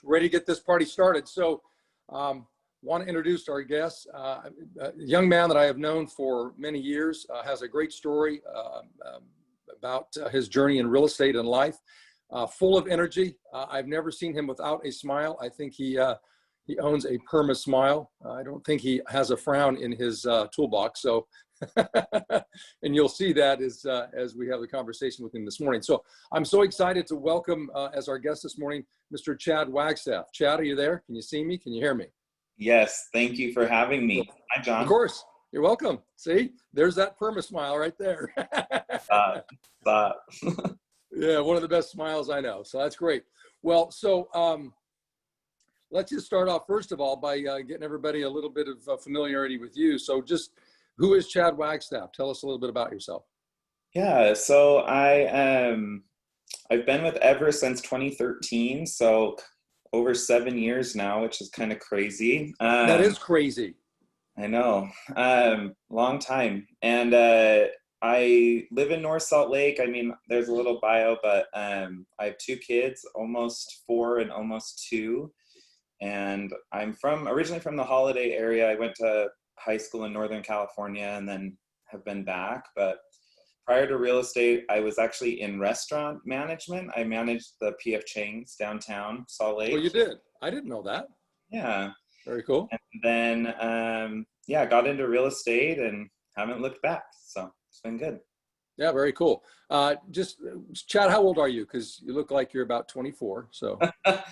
ready to get this party started. So, want to introduce our guest, a young man that I have known for many years, has a great story about his journey in real estate and life, full of energy. I've never seen him without a smile. I think he owns a perma smile. I don't think he has a frown in his toolbox. So, and you'll see that as we have the conversation with him this morning. So I'm so excited to welcome as our guest this morning, Mr. Chad Wagstaff. Chad, are you there? Can you see me? Can you hear me? Yes, thank you for having me. Hi, John. Of course. You're welcome. See, there's that perma smile right there. Yeah, one of the best smiles I know. So that's great. Well, so let's just start off, first of all, by getting everybody a little bit of familiarity with you. So just, who is Chad Wagstaff? Tell us a little bit about yourself. Yeah, so I've been with Everest since 2013, so over 7 years now, which is kind of crazy. That is crazy. I know, long time. And I live in North Salt Lake. I mean, there's a little bio, but I have 2 kids, almost 4 and almost 2. And I'm originally from the Holiday area. I went to high school in Northern California and then have been back. But prior to real estate, I was actually in restaurant management. I managed the PF Chang's downtown Salt Lake. Oh, you did? I didn't know that. Yeah. Very cool. And then, yeah, got into real estate and haven't looked back. So it's been good. Yeah, very cool. Just, Chad, how old are you? Because you look like you're about 24. So,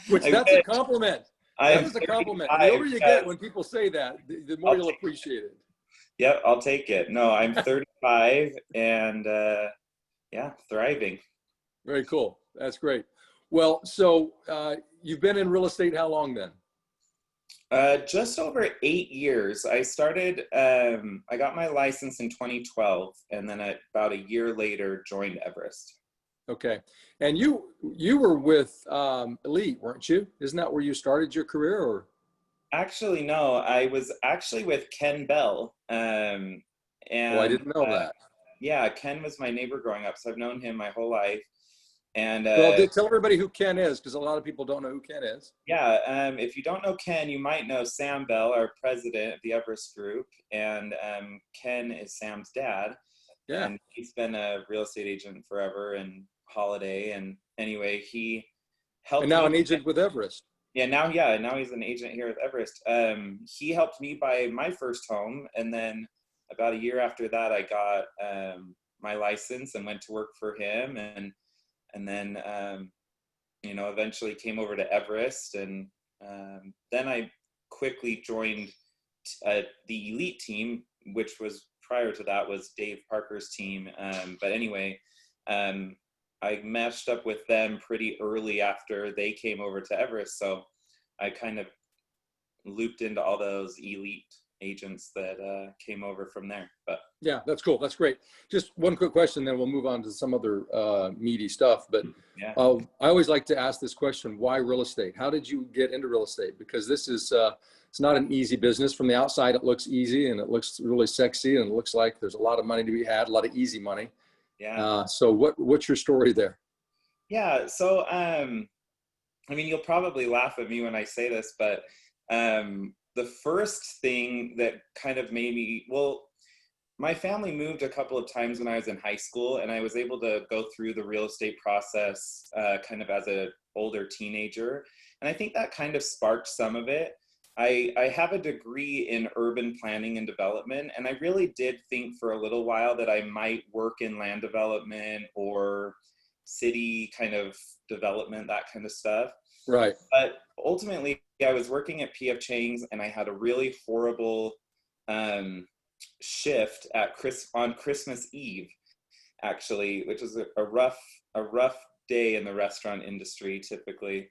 which that's a compliment. That is a compliment. The older you get, when people say that, the more you'll appreciate it. Yep, I'll take it. No, I'm 35 and yeah, thriving. Very cool. That's great. Well, so you've been in real estate how long then? Just over 8 years. I started, I got my license in 2012 and then about a year later joined Everest. Okay. And you were with Elite, weren't you? Isn't that where you started your career? Or actually, no, I was actually with Ken Bell. And I didn't know that. Yeah, Ken was my neighbor growing up, so I've known him my whole life. And well, tell everybody who Ken is, because a lot of people don't know who Ken is. Yeah, if you don't know Ken, you might know Sam Bell, our president of the Everest Group, and Ken is Sam's dad. Yeah. And he's been a real estate agent forever and Holiday. And anyway, he helped. And now an agent with Everest. Yeah, now he's an agent here with Everest. He helped me buy my first home, and then about a year after that, I got my license and went to work for him, and then you know, eventually came over to Everest, and then I quickly joined the Elite team, which was prior to that was Dave Parker's team. But anyway, I matched up with them pretty early after they came over to Everest. So I kind of looped into all those Elite agents that came over from there. But yeah, that's cool. That's great. Just one quick question, then we'll move on to some other meaty stuff. But yeah. I always like to ask this question: why real estate? How did you get into real estate? Because this is it's not an easy business. From the outside, it looks easy and it looks really sexy and it looks like there's a lot of money to be had, a lot of easy money. Yeah. So what's your story there? Yeah. So I mean, you'll probably laugh at me when I say this, but the first thing that kind of made me, well, my family moved a couple of times when I was in high school, and I was able to go through the real estate process kind of as an older teenager. And I think that kind of sparked some of it. I have a degree in urban planning and development, and I really did think for a little while that I might work in land development or city kind of development, that kind of stuff. Right. But ultimately, I was working at PF Chang's, and I had a really horrible shift on Christmas Eve, actually, which was a rough day in the restaurant industry typically.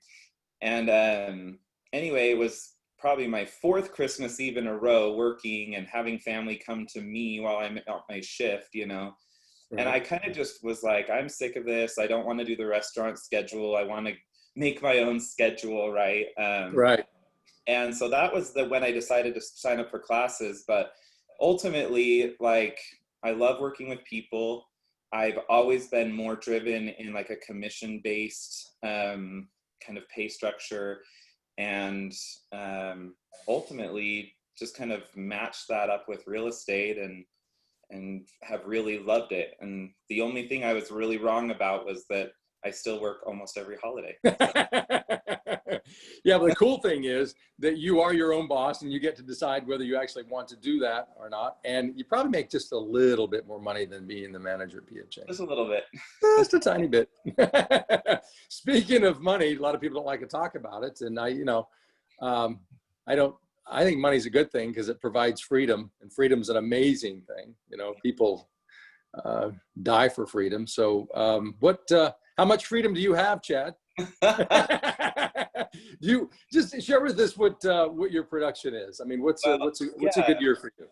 And anyway, it was probably my 4th Christmas Eve in a row working and having family come to me while I'm at my shift, you know. Right. And I kind of just was like, I'm sick of this. I don't want to do the restaurant schedule. I want to make my own schedule, right? Right. And so that was when I decided to sign up for classes. But ultimately, like, I love working with people. I've always been more driven in like a commission-based kind of pay structure. and ultimately just kind of matched that up with real estate and have really loved it. And the only thing I was really wrong about was that I still work almost every holiday. Yeah, but the cool thing is that you are your own boss and you get to decide whether you actually want to do that or not. And you probably make just a little bit more money than being the manager at PFJ. Just a little bit. Just a tiny bit. Speaking of money, a lot of people don't like to talk about it. And I think money's a good thing because it provides freedom, and freedom's an amazing thing. People die for freedom. So how much freedom do you have, Chad? You just share with us what your production is. I mean, what's a good year for you?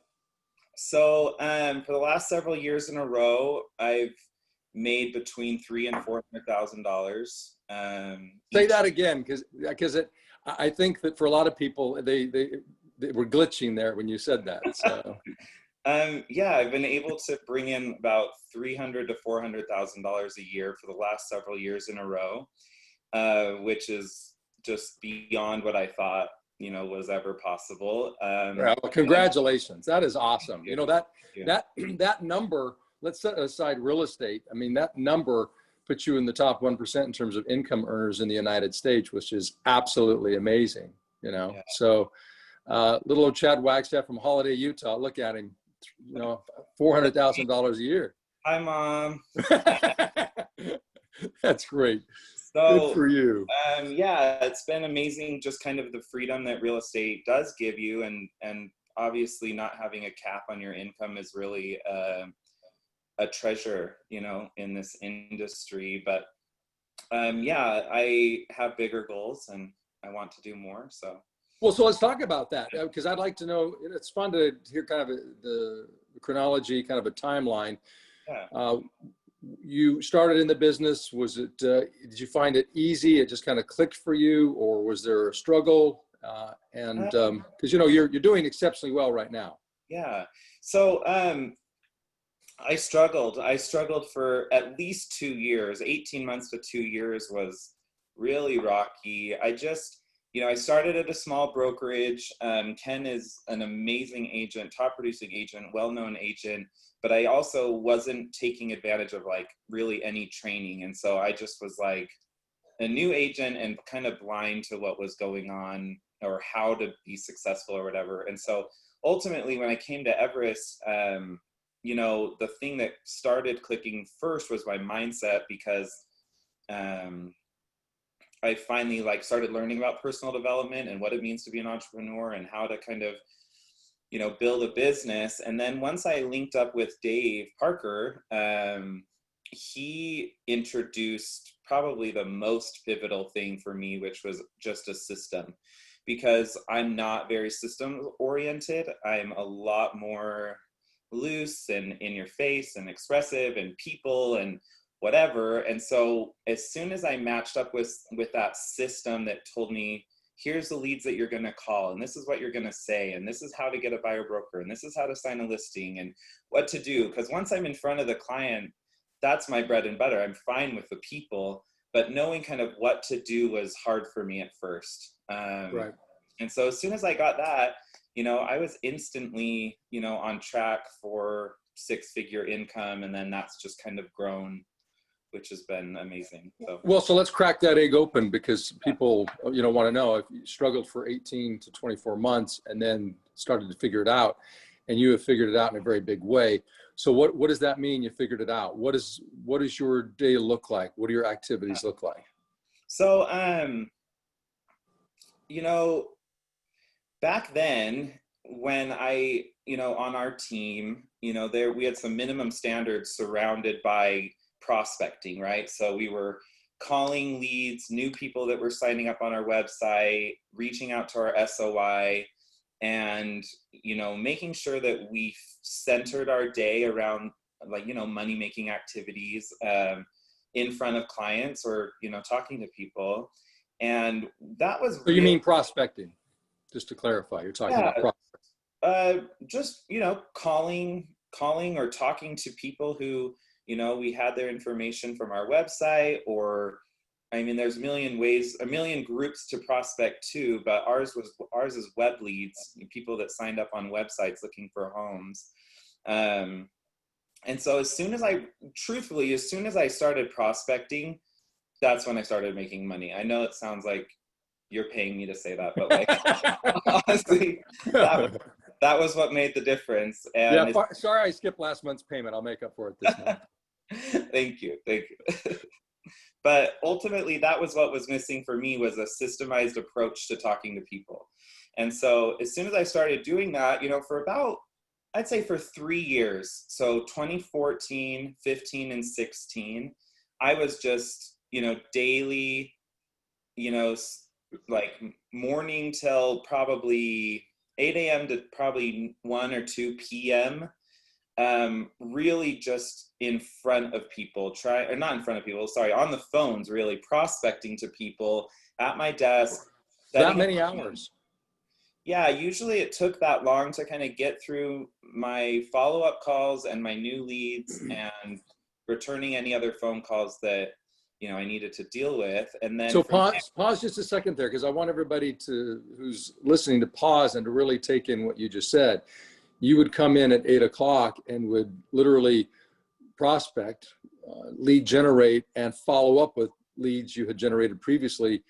So for the last several years in a row, I've made between $300,000 and $400,000. Say that again, because I think that for a lot of people, they were glitching there when you said that. So. Yeah, I've been able to bring in about $300,000 to $400,000 a year for the last several years in a row, which is just beyond what I thought, was ever possible. Well, congratulations. That is awesome. That number, let's set aside real estate. I mean, that number puts you in the top 1% in terms of income earners in the United States, which is absolutely amazing, Yeah. So little old Chad Wagstaff from Holiday, Utah, look at him, $400,000 a year. Hi, Mom. That's great. So, good for you. Yeah, it's been amazing, just kind of the freedom that real estate does give you, and obviously not having a cap on your income is really a treasure, in this industry. But yeah, I have bigger goals and I want to do more. So. Well, so let's talk about that, because I'd like to know, it's fun to hear kind of the chronology, kind of a timeline. Yeah. You started in the business. Was it, did you find it easy? It just kind of clicked for you, or was there a struggle? Because, you're doing exceptionally well right now. Yeah. So I struggled for at least 2 years. 18 months to 2 years was really rocky. I started at a small brokerage. Ken is an amazing agent, top producing agent, well-known agent, but I also wasn't taking advantage of really any training. And so I just was like a new agent and kind of blind to what was going on or how to be successful or whatever. And so ultimately when I came to Everest, the thing that started clicking first was my mindset, because I finally started learning about personal development and what it means to be an entrepreneur and how to kind of, build a business. And then once I linked up with Dave Parker, he introduced probably the most pivotal thing for me, which was just a system, because I'm not very system oriented. I'm a lot more loose and in your face and expressive and people and whatever. And so as soon as I matched up with that system that told me, here's the leads that you're going to call, and this is what you're going to say, and this is how to get a buyer broker, and this is how to sign a listing and what to do. Because once I'm in front of the client, that's my bread and butter. I'm fine with the people, but knowing kind of what to do was hard for me at first. Right. And so as soon as I got that, I was instantly, on track for 6-figure income. And then that's just kind of grown, which has been amazing. So let's crack that egg open, because people, want to know if you struggled for 18 to 24 months and then started to figure it out, and you have figured it out in a very big way. So what does that mean? You figured it out. What does your day look like? What do your activities look like? So, back then when I, on our team, we had some minimum standards surrounded by prospecting, right? So we were calling leads, new people that were signing up on our website, reaching out to our SOI, and, making sure that we centered our day around money-making activities in front of clients or, talking to people. And that was So you mean prospecting, just to clarify, you're talking about prospecting. Just, calling or talking to people who, we had their information from our website, or I mean, there's a million ways, a million groups to prospect too, but ours is web leads, people that signed up on websites looking for homes. And so as soon as I started prospecting, that's when I started making money. I know it sounds like you're paying me to say that, but like, honestly, that was what made the difference. And yeah, sorry I skipped last month's payment. I'll make up for it this month. Thank you. But ultimately, that was what was missing for me, was a systemized approach to talking to people. And so as soon as I started doing that, for about, I'd say for 3 years, so 2014, 15, and 16, I was just, daily, like morning till probably 8 a.m. to probably 1 or 2 p.m. Really just in front of people, not in front of people, sorry, on the phones, really prospecting to people at my desk. That many hours? Yeah, usually it took that long to kind of get through my follow-up calls and my new leads and returning any other phone calls that, I needed to deal with. And then— So pause just a second there, because I want everybody who's listening to pause and to really take in what you just said. You would come in at 8 o'clock and would literally prospect, lead generate, and follow up with leads you had generated previously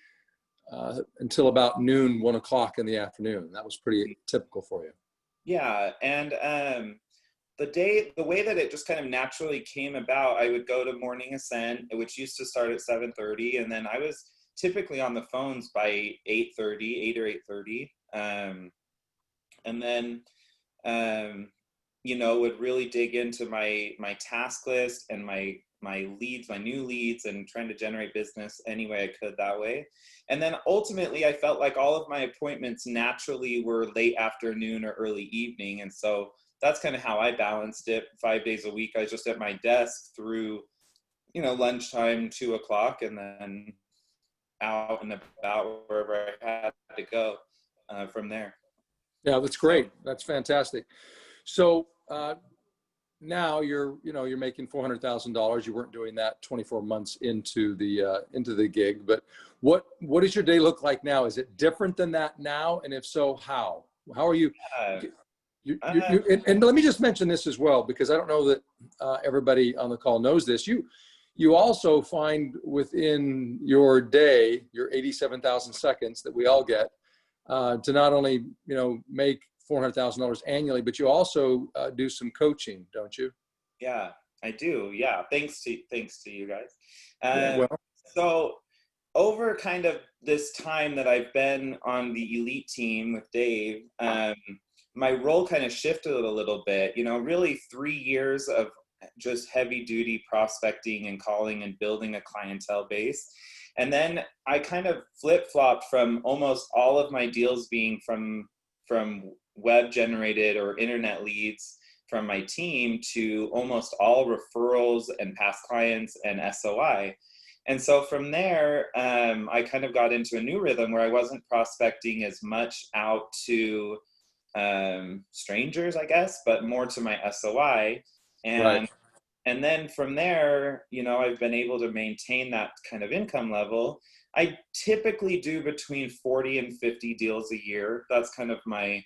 until about noon, 1 o'clock in the afternoon. That was pretty typical for you. Yeah, and the way that it just kind of naturally came about, I would go to morning Ascent, which used to start at 7:30, and then I was typically on the phones by 8:30, 8 or 8:30, and then would really dig into my task list and my leads, my new leads, and trying to generate business any way I could that way. And then ultimately, I felt like all of my appointments naturally were late afternoon or early evening. And so that's kind of how I balanced it. 5 days a week, I was just at my desk through, lunchtime, 2 o'clock, and then out and about wherever I had to go from there. Yeah, that's great. That's fantastic. So now you're making $400,000. You weren't doing that 24 months into the gig, but what does your day look like now? Is it different than that now? And if so, how are you? And let me just mention this as well, because I don't know that everybody on the call knows this. You also find within your day, your 87,000 seconds that we all get, to not only make $400,000 annually, but you also do some coaching, don't you? Yeah, I do. Yeah, thanks to you guys. Well, so over kind of this time that I've been on the elite team with Dave, my role kind of shifted a little bit. Really 3 years of just heavy duty prospecting and calling and building a clientele base. And then I kind of flip-flopped from almost all of my deals being from web generated or internet leads from my team to almost all referrals and past clients and SOI. And so from there, I kind of got into a new rhythm where I wasn't prospecting as much out to strangers, I guess, but more to my SOI. right. And then from there, I've been able to maintain that kind of income level. I typically do between 40 and 50 deals a year. That's kind of my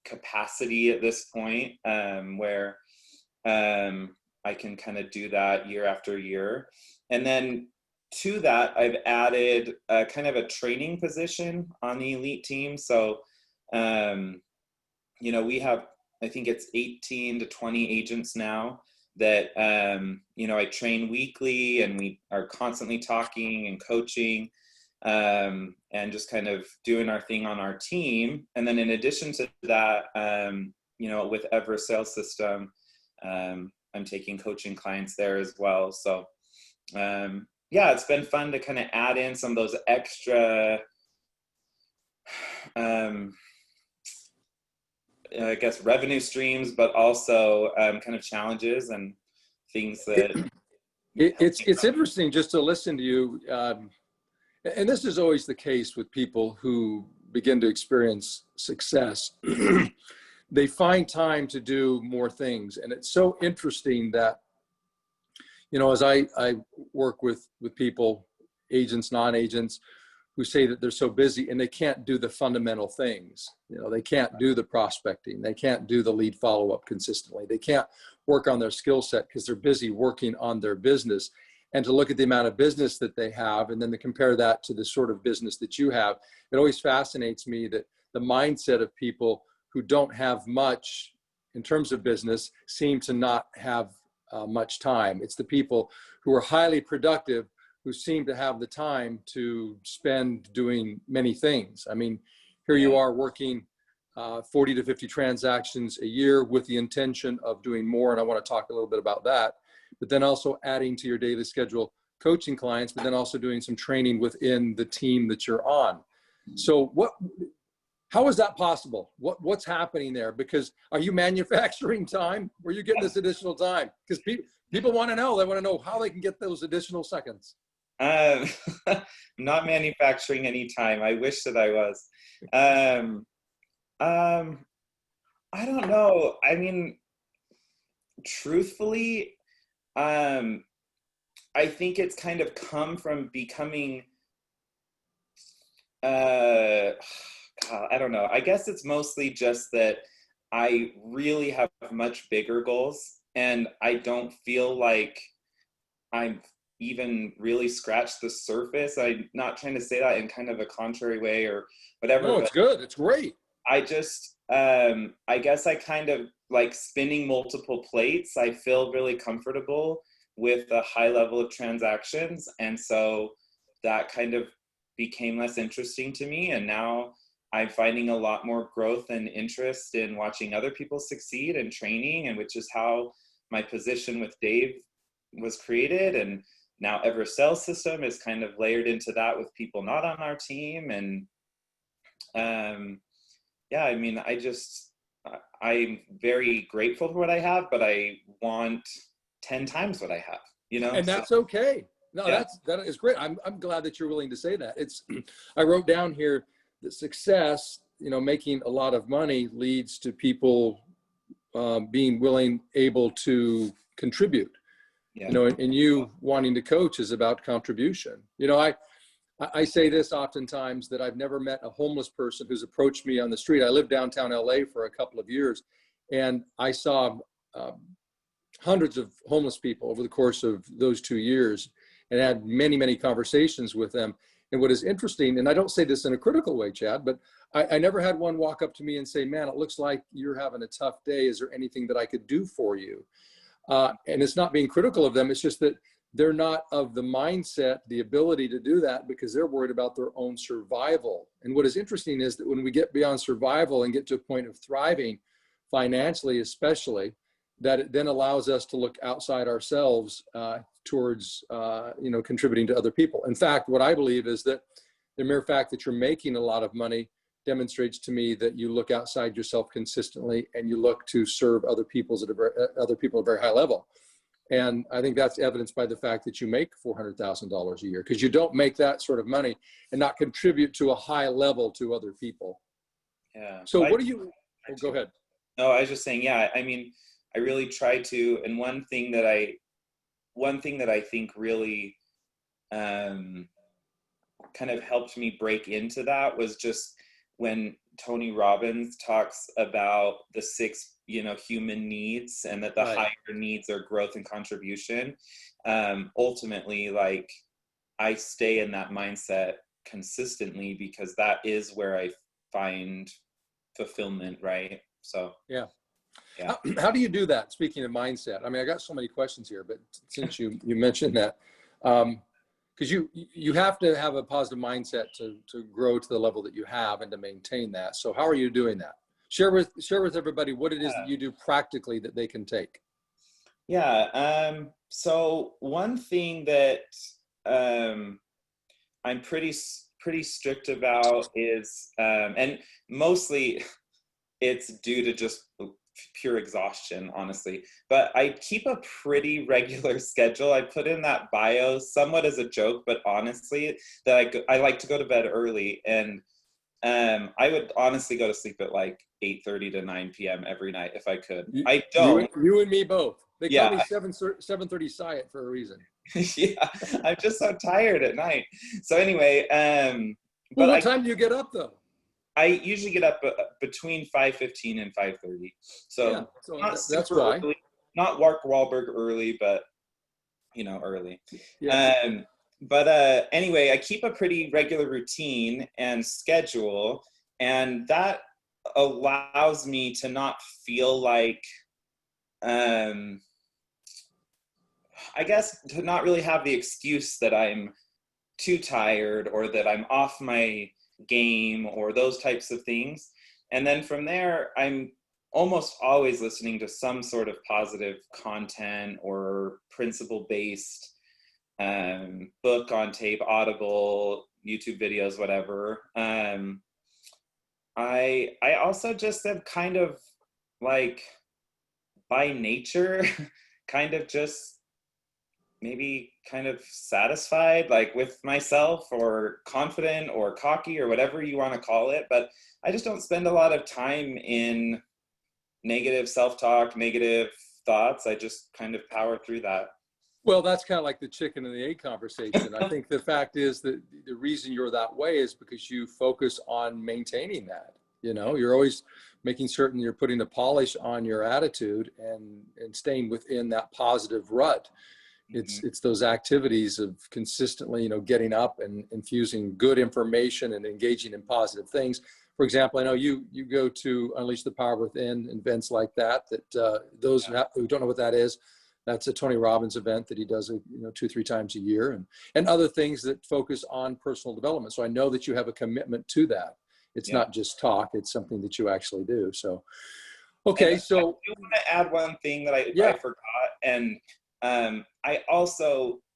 capacity at this point, where I can kind of do that year after year. And then to that, I've added kind of a training position on the elite team. So, we have, I think it's 18 to 20 agents now that, I train weekly, and we are constantly talking and coaching, and just kind of doing our thing on our team. And then in addition to that, with Everest Sales System, I'm taking coaching clients there as well. So, it's been fun to kind of add in some of those extra, I guess, revenue streams, but also kind of challenges and things that It's interesting just to listen to you. And this is always the case with people who begin to experience success. They find time to do more things. And it's so interesting that, as I work with people agents, non-agents, who say that they're so busy and they can't do the fundamental things. You know, they can't do the prospecting. They can't do the lead follow-up consistently. They can't work on their skill set because they're busy working on their business. And to look at the amount of business that they have and then to compare that to the sort of business that you have, it always fascinates me that the mindset of people who don't have much in terms of business seem to not have much time. It's the people who are highly productive who seem to have the time to spend doing many things. I mean, here you are working 40 to 50 transactions a year with the intention of doing more. And I want to talk a little bit about that, but then also adding to your daily schedule coaching clients, but then also doing some training within the team that you're on. So how is that possible? What's happening there? Because are you manufacturing time? Where are you getting this additional time? Because people want to know. They want to know how they can get those additional seconds. Not manufacturing any time. I wish that I was. I don't know. I mean, truthfully, I think it's kind of come from becoming, God, I don't know. I guess it's mostly just that I really have much bigger goals, and I don't feel like I'm even really scratched the surface. I'm not trying to say that in kind of a contrary way or whatever. No, it's good. It's great. I just, I guess I kind of like spinning multiple plates. I feel really comfortable with a high level of transactions. And so that kind of became less interesting to me. And now I'm finding a lot more growth and interest in watching other people succeed and training, and which is how my position with Dave was created. And now Everest Sales System is kind of layered into that with people not on our team. And yeah, I mean, I'm very grateful for what I have, but I want 10 times what I have, you know? And that's okay. No, yeah. that is great. I'm glad that you're willing to say that. I wrote down here that success, you know, making a lot of money leads to people being able to contribute. Yeah. You know, and you wanting to coach is about contribution. You know, I say this oftentimes, that I've never met a homeless person who's approached me on the street. I lived downtown LA for a couple of years, and I saw hundreds of homeless people over the course of those 2 years and had many, many conversations with them. And what is interesting, and I don't say this in a critical way, Chad, but I never had one walk up to me and say, man, it looks like you're having a tough day. Is there anything that I could do for you? And it's not being critical of them. It's just that they're not of the mindset, the ability to do that, because they're worried about their own survival. And what is interesting is that when we get beyond survival and get to a point of thriving financially, especially, that it then allows us to look outside ourselves towards, you know, contributing to other people. In fact, what I believe is that the mere fact that you're making a lot of money demonstrates to me that you look outside yourself consistently and you look to serve other people at a very high level. And I think that's evidenced by the fact that you make $400,000 a year, because you don't make that sort of money and not contribute to a high level to other people. Yeah. So what do you, go ahead. No, I was just saying, yeah, I mean, I really try to, and one thing that I think really kind of helped me break into that was just when Tony Robbins talks about the 6, you know, human needs, and that the Right. higher needs are growth and contribution. Ultimately, like, I stay in that mindset consistently because that is where I find fulfillment, right? So Yeah. yeah. How do you do that? Speaking of mindset, I mean, I got so many questions here, but since you mentioned that, because you have to have a positive mindset to grow to the level that you have and to maintain that. So how are you doing that? Share with everybody what it is that you do practically that they can take. Yeah. So one thing that I'm pretty strict about is, and mostly it's due to just pure exhaustion, honestly, but I keep a pretty regular schedule. I put in that bio somewhat as a joke, but honestly, that I like to go to bed early, and I would honestly go to sleep at like 8:30 to 9 p.m. every night if I could. I don't. You and me both. They call Yeah. me 7:30 Science for a reason. Yeah, I'm just so tired at night. So anyway, Well, but what time do you get up though? I usually get up between 5:15 and 5:30. Yeah, So so not that's super why. early, not Mark Wahlberg early, but you know, early. Yeah. Um, but anyway, I keep a pretty regular routine and schedule, and that allows me to not feel like, I guess, to not really have the excuse that I'm too tired or that I'm off my game or those types of things. And then from there, I'm almost always listening to some sort of positive content or principle based book on tape, Audible, YouTube videos, whatever. I also just am kind of like by nature, kind of just maybe kind of satisfied, like with myself, or confident or cocky or whatever you want to call it. But I just don't spend a lot of time in negative self-talk, negative thoughts. I just kind of power through that. Well, that's kind of like the chicken and the egg conversation. I think the fact is that the reason you're that way is because you focus on maintaining that. You know, you're always making certain you're putting the polish on your attitude and staying within that positive rut. Mm-hmm. It's those activities of consistently, you know, getting up and infusing good information and engaging in positive things. For example, I know you go to Unleash the Power Within events like that. Those who don't know what that is, that's a Tony Robbins event that he does, you know, 2-3 times a year, and other things that focus on personal development. So I know that you have a commitment to that. It's Yeah. not just talk; it's something that you actually do. So, And okay, I so do want to add one thing that I yeah, forgot. And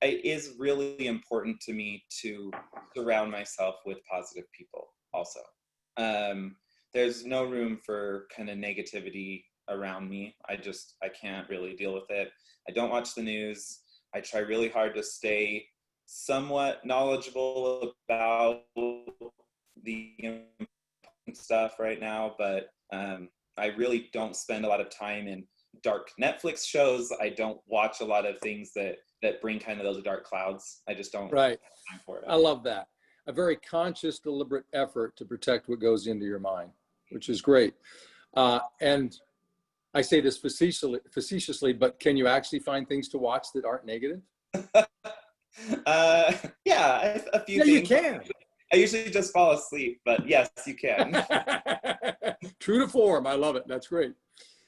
it is really important to me to surround myself with positive people also. Um, there's no room for kind of negativity around me. I can't really deal with it. I don't watch the news. I try really hard to stay somewhat knowledgeable about the stuff right now, but I really don't spend a lot of time in dark Netflix shows. I don't watch a lot of things that bring kind of those dark clouds. I just don't right. have time for it. I love that. A very conscious, deliberate effort to protect what goes into your mind, which is great. And I say this facetiously, but can you actually find things to watch that aren't negative? Yeah, a few Yeah, you things. can. I usually just fall asleep, but yes, you can. True to form. I love it. That's great.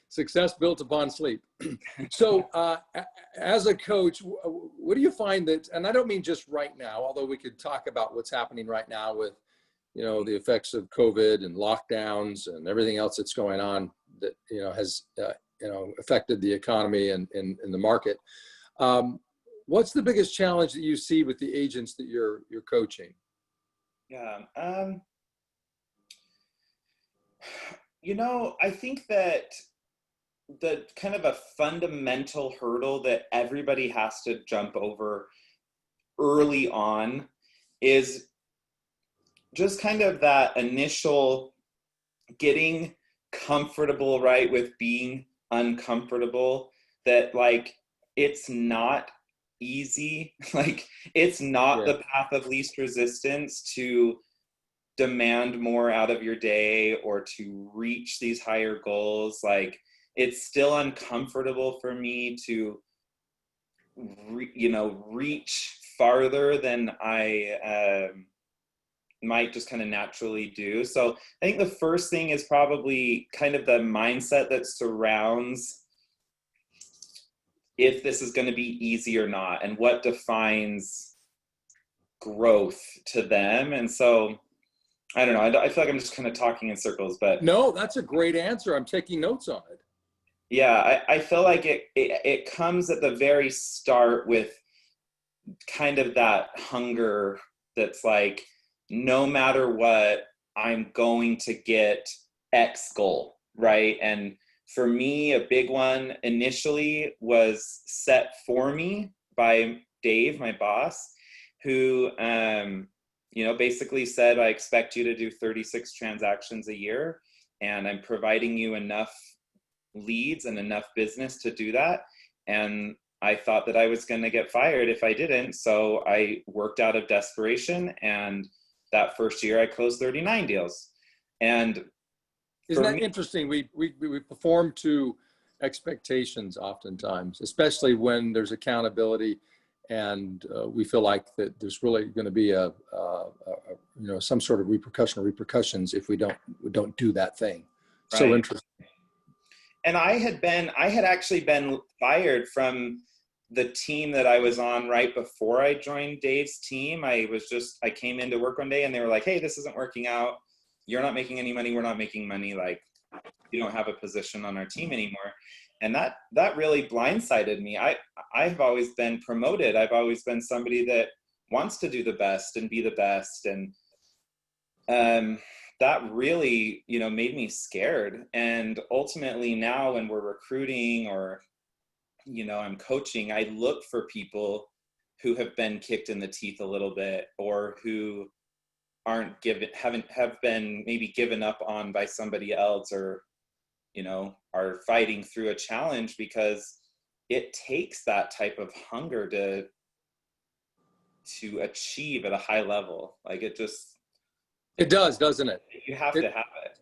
Success built upon sleep. So as a coach, what do you find that, and I don't mean just right now, although we could talk about what's happening right now with, you know, the effects of COVID and lockdowns and everything else that's going on that, you know, has, you know, affected the economy and the market. What's the biggest challenge that you see with the agents that you're coaching? Yeah. You know, I think that the kind of a fundamental hurdle that everybody has to jump over early on is just kind of that initial getting comfortable, right, with being uncomfortable, that like it's not easy. Like it's not Yeah. the path of least resistance to demand more out of your day or to reach these higher goals. Like it's still uncomfortable for me to reach farther than I might just kind of naturally do. So I think the first thing is probably kind of the mindset that surrounds if this is going to be easy or not, and what defines growth to them. And so I don't know. I feel like I'm just kind of talking in circles, but No, that's a great answer. I'm taking notes on it. yeah, I feel like it comes at the very start with kind of that hunger that's like, no matter what, I'm going to get X goal, right? And for me, a big one initially was set for me by Dave, my boss, who basically said, I expect you to do 36 transactions a year, and I'm providing you enough leads and enough business to do that. And I thought that I was going to get fired if I didn't. So I worked out of desperation. And that first year I closed 39 deals. And isn't that interesting? We perform to expectations oftentimes, especially when there's accountability and we feel like that there's really going to be a you know, some sort of repercussions if we don't do that thing. Right. So interesting. And I had actually been fired from the team that I was on right before I joined Dave's team. I came into work one day and they were like, hey, this isn't working out. You're not making any money. We're not making money. Like, you don't have a position on our team anymore. And that really blindsided me. I've always been promoted. I've always been somebody that wants to do the best and be the best. And that really, you know, made me scared. And ultimately now when we're recruiting or, you know, I'm coaching, I look for people who have been kicked in the teeth a little bit, or who have been maybe given up on by somebody else, or, you know, are fighting through a challenge, because it takes that type of hunger to achieve at a high level. Like it does, doesn't it? You have to have it.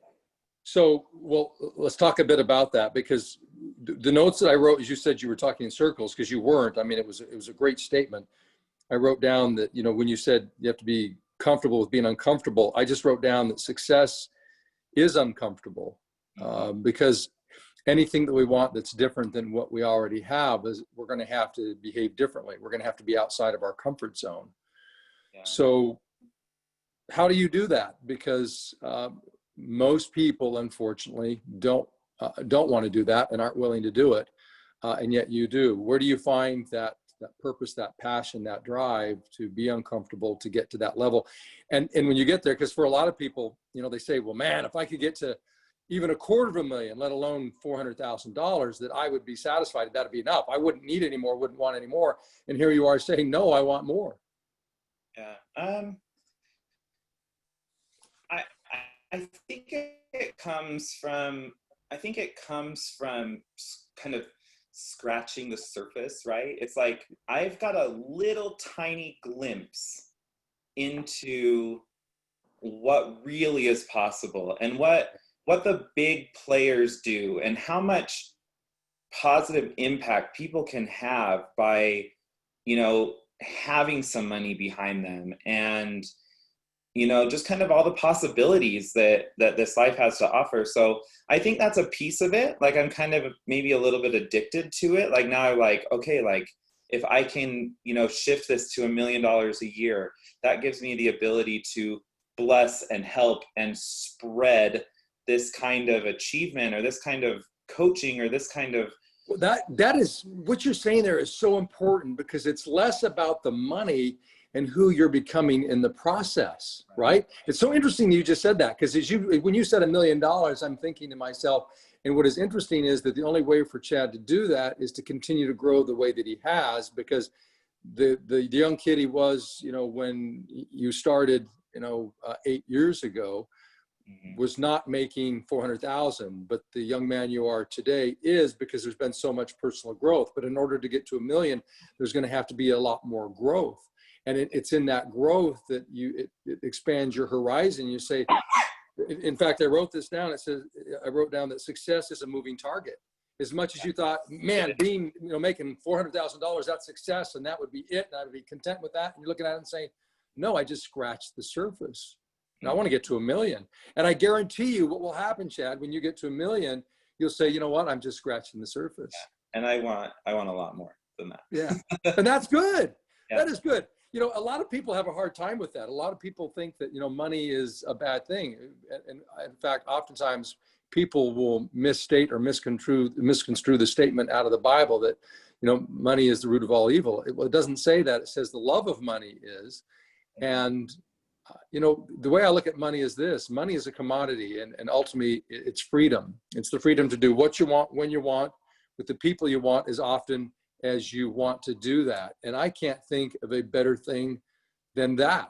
So, well, let's talk a bit about that, because the notes that I wrote, as you said, you were talking in circles, because you weren't. I mean, it was a great statement. I wrote down that, you know, when you said you have to be comfortable with being uncomfortable, I just wrote down that success is uncomfortable, because anything that we want that's different than what we already have, is we're going to have to behave differently. We're going to have to be outside of our comfort zone. Yeah. So how do you do that? Because most people, unfortunately, don't want to do that and aren't willing to do it, and yet you do. Where do you find that purpose, that passion, that drive to be uncomfortable, to get to that level? And when you get there, because for a lot of people, you know, they say, well, man, if I could get to even $250,000, let alone $400,000, that I would be satisfied. That'd be enough. I wouldn't need any more, wouldn't want any more. And here you are saying, no, I want more. Yeah. I think it comes from kind of scratching the surface, right? It's like I've got a little tiny glimpse into what really is possible, and what the big players do, and how much positive impact people can have by, you know, having some money behind them, and, you know, just kind of all the possibilities that this life has to offer. So I think that's a piece of it. Like I'm kind of maybe a little bit addicted to it. Like now I'm like, okay, like if I can, you know, shift this to $1 million a year, that gives me the ability to bless and help and spread this kind of achievement, or this kind of coaching, or this kind of. Well, that is what you're saying there is so important, because it's less about the money and who you're becoming in the process, right? It's so interesting that you just said that, because when you said $1 million, I'm thinking to myself, and what is interesting is that the only way for Chad to do that is to continue to grow the way that he has, because the young kid he was, you know, when you started, you know, 8 years ago, was not making 400,000, but the young man you are today is, because there's been so much personal growth. But in order to get to $1 million, there's going to have to be a lot more growth. And it's in that growth that it expands your horizon. You say, in fact, I wrote this down. I wrote down that success is a moving target. As much as you thought, man, being, you know, making $400,000, that's success, and that would be it, and I would be content with that. And you're looking at it and saying, no, I just scratched the surface. And I want to get to $1 million. And I guarantee you what will happen, Chad, when you get to $1 million, you'll say, you know what, I'm just scratching the surface. Yeah. And I want a lot more than that. Yeah. And that's good. Yeah. That is good. You know, a lot of people have a hard time with that. A lot of people think that, you know, money is a bad thing. And in fact, oftentimes people will misstate or misconstrue the statement out of the Bible that, you know, money is the root of all evil. It doesn't say that. It says the love of money is. And you know, the way I look at money is this: money is a commodity, and ultimately it's freedom. It's the freedom to do what you want, when you want, with the people you want, as often as you want to do that. And I can't think of a better thing than that.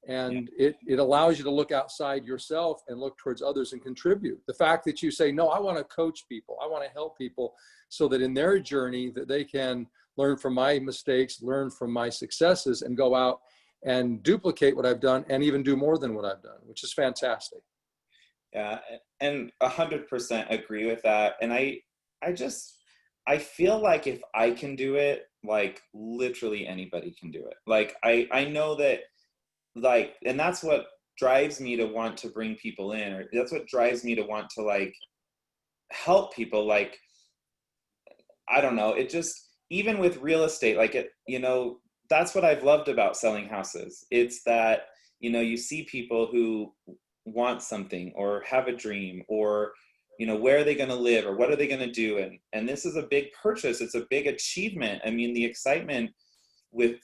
And it allows you to look outside yourself and look towards others and contribute. The fact that you say, no, I want to coach people, I want to help people so that in their journey that they can learn from my mistakes, learn from my successes, and go out and duplicate what I've done and even do more than what I've done, which is fantastic. Yeah, and 100% agree with that. And I feel like if I can do it, like literally anybody can do it. Like I know that, like, and that's what drives me to want to bring people in, or that's what drives me to want to like help people. Like, I don't know, it just, even with real estate, like it, you know, that's what I've loved about selling houses. It's that, you know, you see people who want something or have a dream, or, you know, where are they going to live, or what are they going to do? And this is a big purchase. It's a big achievement. I mean, the excitement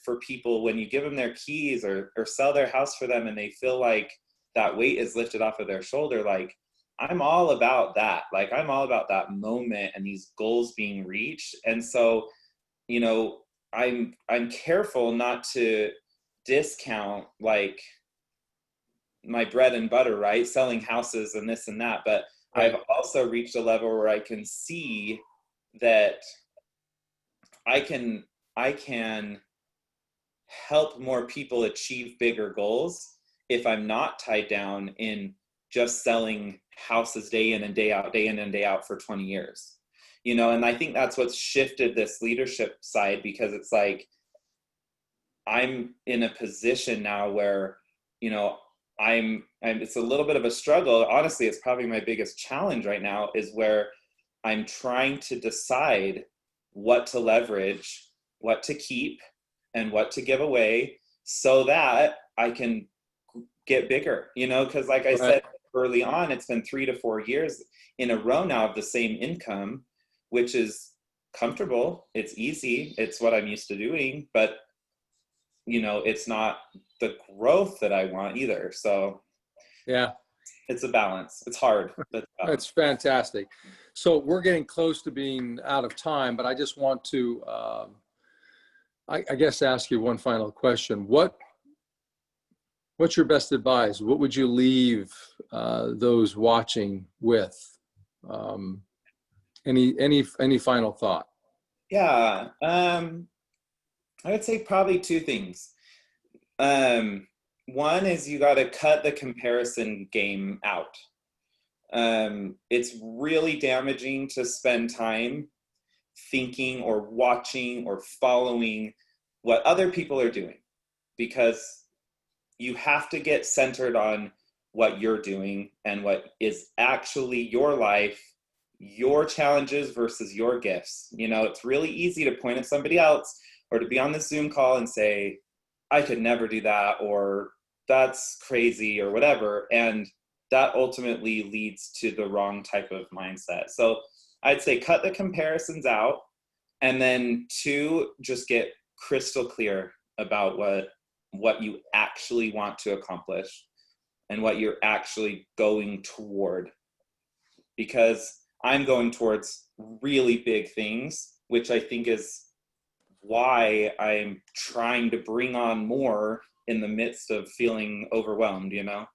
for people when you give them their keys or sell their house for them, and they feel like that weight is lifted off of their shoulder. Like, I'm all about that. Like, I'm all about that moment and these goals being reached. And so, you know, I'm careful not to discount like my bread and butter, right? Selling houses and this and that. But Right. I've also reached a level where I can see that I can help more people achieve bigger goals if I'm not tied down in just selling houses day in and day out, day in and day out for 20 years. You know, and I think that's what's shifted this leadership side, because it's like I'm in a position now where, you know, I'm it's a little bit of a struggle. Honestly, it's probably my biggest challenge right now, is where I'm trying to decide what to leverage, what to keep, and what to give away, so that I can get bigger, you know, because like I Right. said early on, it's been 3 to 4 years in a row now of the same income, which is comfortable. It's easy. It's what I'm used to doing, but you know, it's not the growth that I want either. So Yeah. it's a balance. It's hard. But That's fantastic. So we're getting close to being out of time, but I just want to, I guess, ask you one final question. What's your best advice? What would you leave those watching with? Um, any final thought? yeah, I would say probably two things. One is you got to cut the comparison game out. It's really damaging to spend time thinking or watching or following what other people are doing, because you have to get centered on what you're doing and what is actually your life, your challenges versus your gifts. You know, it's really easy to point at somebody else or to be on the Zoom call and say, I could never do that, or that's crazy, or whatever. And that ultimately leads to the wrong type of mindset. So I'd say cut the comparisons out. And then two, just get crystal clear about what you actually want to accomplish and what you're actually going toward. Because I'm going towards really big things, which I think is why I'm trying to bring on more in the midst of feeling overwhelmed, you know?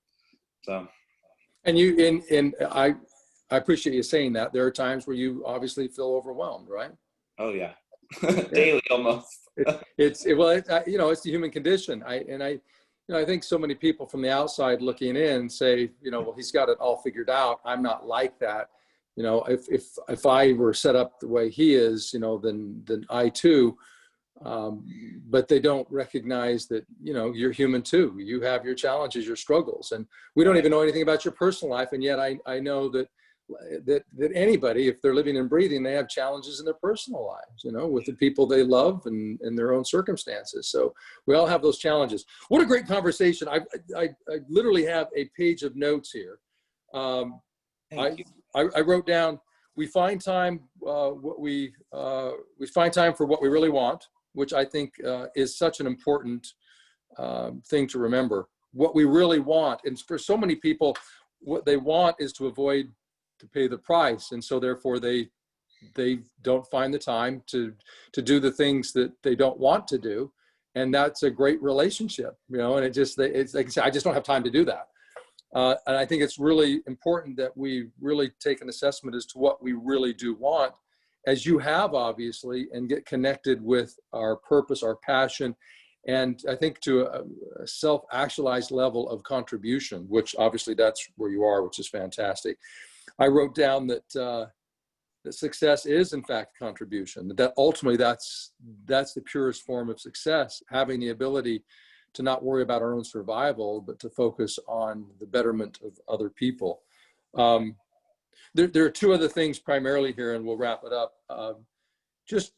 So. And I appreciate you saying that. There are times where you obviously feel overwhelmed, right? Oh yeah. Yeah. Daily almost. It's you know, it's the human condition. I think so many people from the outside looking in say, you know, well, he's got it all figured out. I'm not like that. You know, if I were set up the way he is, you know, then I too. But they don't recognize that, you know, you're human too. You have your challenges, your struggles, and we don't even know anything about your personal life. And yet I know that anybody, if they're living and breathing, they have challenges in their personal lives, you know, with the people they love and their own circumstances. So we all have those challenges. What a great conversation. I literally have a page of notes here. Thank you. I wrote down, we find time we find time for what we really want, which I think is such an important thing to remember. What we really want, and for so many people, what they want is to avoid to pay the price, and so therefore they don't find the time to do the things that they don't want to do, and that's a great relationship, you know. And it's like I say, I just don't have time to do that. And I think it's really important that we really take an assessment as to what we really do want, as you have, obviously, and get connected with our purpose, our passion, and I think to a self-actualized level of contribution, which obviously that's where you are, which is fantastic. I wrote down that that success is in fact contribution, that ultimately that's the purest form of success, having the ability to not worry about our own survival, but to focus on the betterment of other people. There are two other things primarily here, and we'll wrap it up. Just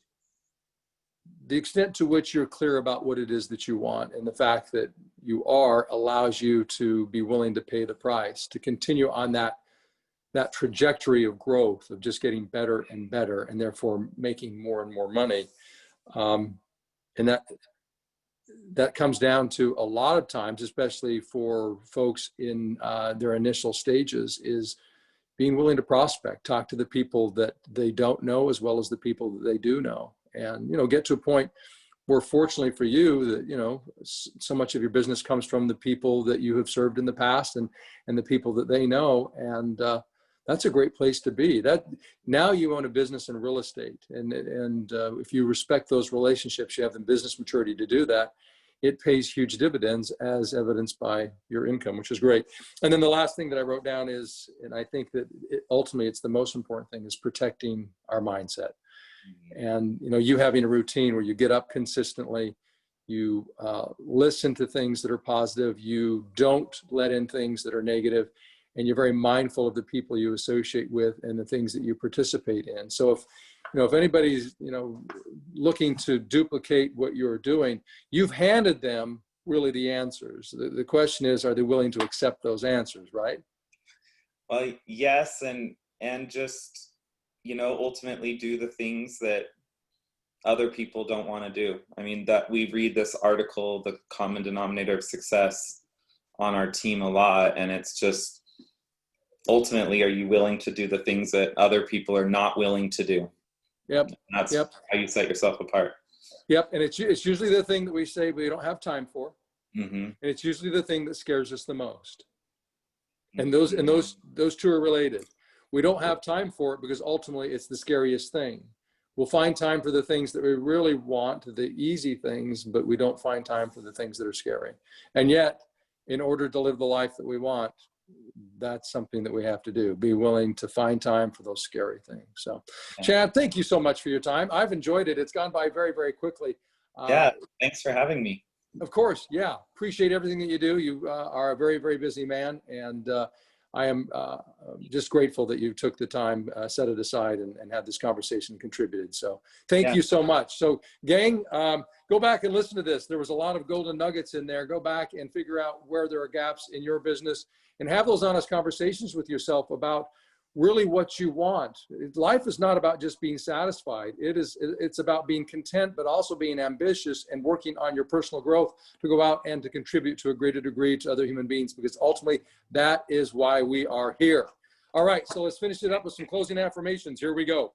the extent to which you're clear about what it is that you want, and the fact that you are allows you to be willing to pay the price, to continue on that trajectory of growth, of just getting better and better, and therefore making more and more money. And that comes down to a lot of times, especially for folks in their initial stages, is being willing to prospect, talk to the people that they don't know as well as the people that they do know, and get to a point where, fortunately for you, that so much of your business comes from the people that you have served in the past and the people that they know, and that's a great place to be. That now you own a business in real estate, and if you respect those relationships, you have the business maturity to do that. It pays huge dividends, as evidenced by your income, which is great. And then the last thing that I wrote down is, and I think that ultimately it's the most important thing, is protecting our mindset. And you having a routine where you get up consistently, you listen to things that are positive, you don't let in things that are negative, and you're very mindful of the people you associate with and the things that you participate in. So if anybody's looking to duplicate what you're doing, you've handed them really the answers. The question is, are they willing to accept those answers, right? Well, yes, and just ultimately do the things that other people don't want to do. I mean, that we read this article, The Common Denominator of Success, on our team a lot, and it's just, ultimately, are you willing to do the things that other people are not willing to do? Yep. And that's Yep. how you set yourself apart. Yep. And it's usually the thing that we say we don't have time for. Mm-hmm. And it's usually the thing that scares us the most. And Mm-hmm. those two are related. We don't have time for it because ultimately it's the scariest thing. We'll find time for the things that we really want, the easy things, but we don't find time for the things that are scary. And yet, in order to live the life that we want, that's something that we have to do. Be willing to find time for those scary things. So, Chad, thank you so much for your time. I've enjoyed it. It's gone by very, very quickly. Yeah, thanks for having me. Of course, yeah. Appreciate everything that you do. You are a very, very busy man, and I am just grateful that you took the time, set it aside, and had this conversation and contributed. So thank you so much. So gang, go back and listen to this. There was a lot of golden nuggets in there. Go back and figure out where there are gaps in your business and have those honest conversations with yourself about really what you want. Life is not about just being satisfied. It's about being content, but also being ambitious and working on your personal growth to go out and to contribute to a greater degree to other human beings, because ultimately that is why we are here. All right, so let's finish it up with some closing affirmations. Here we go.